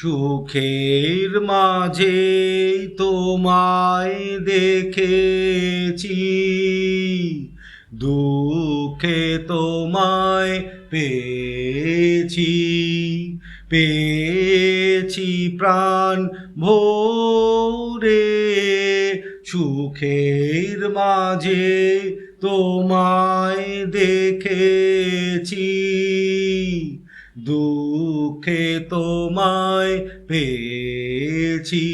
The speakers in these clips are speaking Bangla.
সুখের মাঝে তোমায় দেখেছি, দুঃখে তোমায় পেয়েছি, পেয়েছি প্রাণ ভরে। সুখের মাঝে তোমায় দেখেছি, দুঃখে তোমায় পেয়েছি,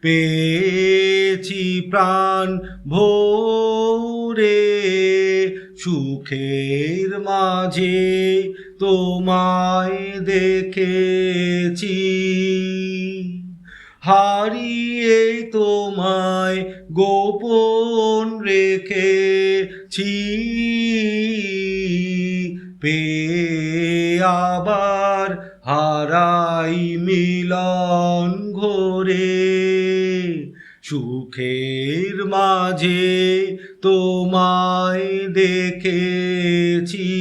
পেয়েছি প্রাণ ভরে। সুখের মাঝে তোমায় দেখেছি, হারিয়ে তোমায় গোপন রেখেছি, পেয়ে আবার হারাই মিলন ঘরে। সুখের মাঝে তোমায় দেখেছি,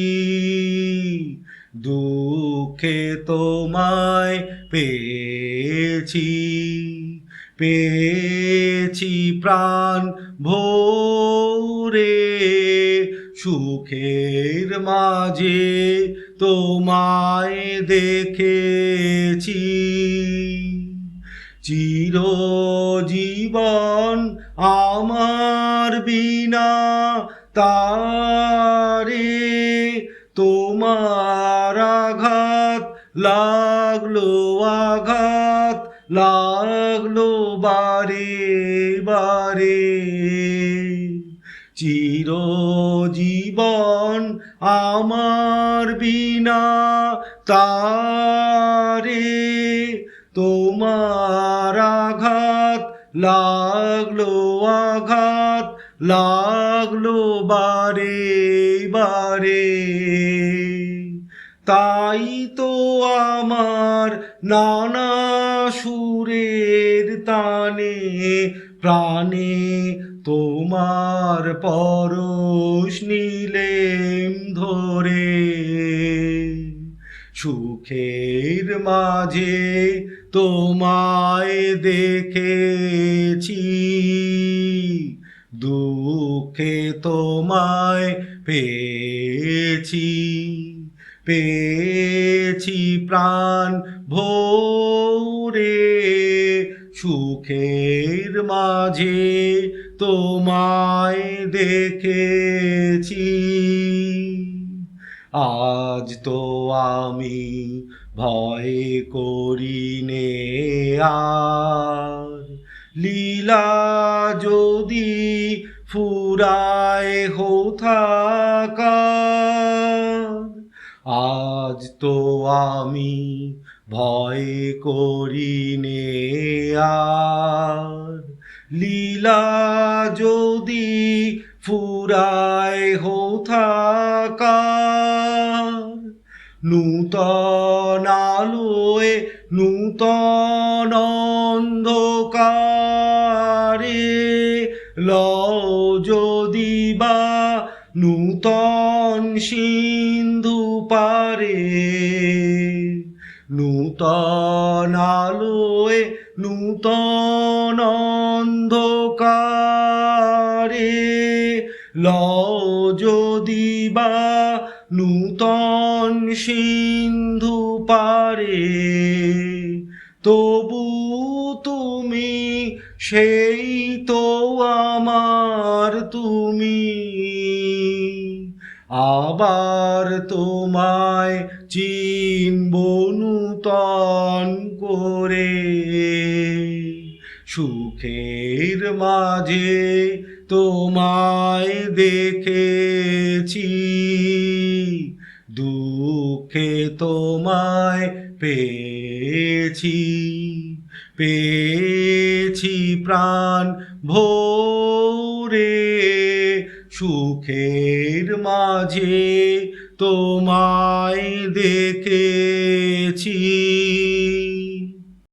দুঃখে তোমায় পেয়েছি, পেয়েছি প্রাণ ভরে। সুখের মাঝে তোমায় দেখেছি, চিরজীবন আমার বিনা তারে। তোমার আঘাত লাগলো, আঘাত লাগলো বারে বারে। চিরজীবন আমার বিনা তারে। তোমার আঘাত লাগলো, আঘাত লাগলো বারে বারে। তাই তো আমার নানা সুরের তানে প্রাণে তোমার পরশ নিলেম ধরে। সুখের মাঝে তোমায় দেখেছি, দুঃখে তোমায় পেয়েছি, পেয়েছি প্রাণ ভরে। সুখের মাঝে তোমায় দেখেছি, আজ তো আমি ভয় করি নে আর। লীলা যদি ফুরায় হোথাকার, আজ তো আমি ভয় করি নে আর। লীলা যদি ফুরায় হোথাকার, নূতন আলোয় নূতন অন্ধকারে লও যদি বা নূতন সিন্ধু পারে। নূতন আলোয় নূতন অন্ধকারে লও যদি বা নূতন সিন্ধু পারে। তবু তুমি সেই তো আমার তুমি, আবার তোমায় চিনব নূতন করে। সুখের মাঝে তোমায় দেখেছি, দুঃখে তোমায় পেয়েছি, পেয়েছি প্রাণ ভরে। সুখের মাঝে তোমায় দেখেছি।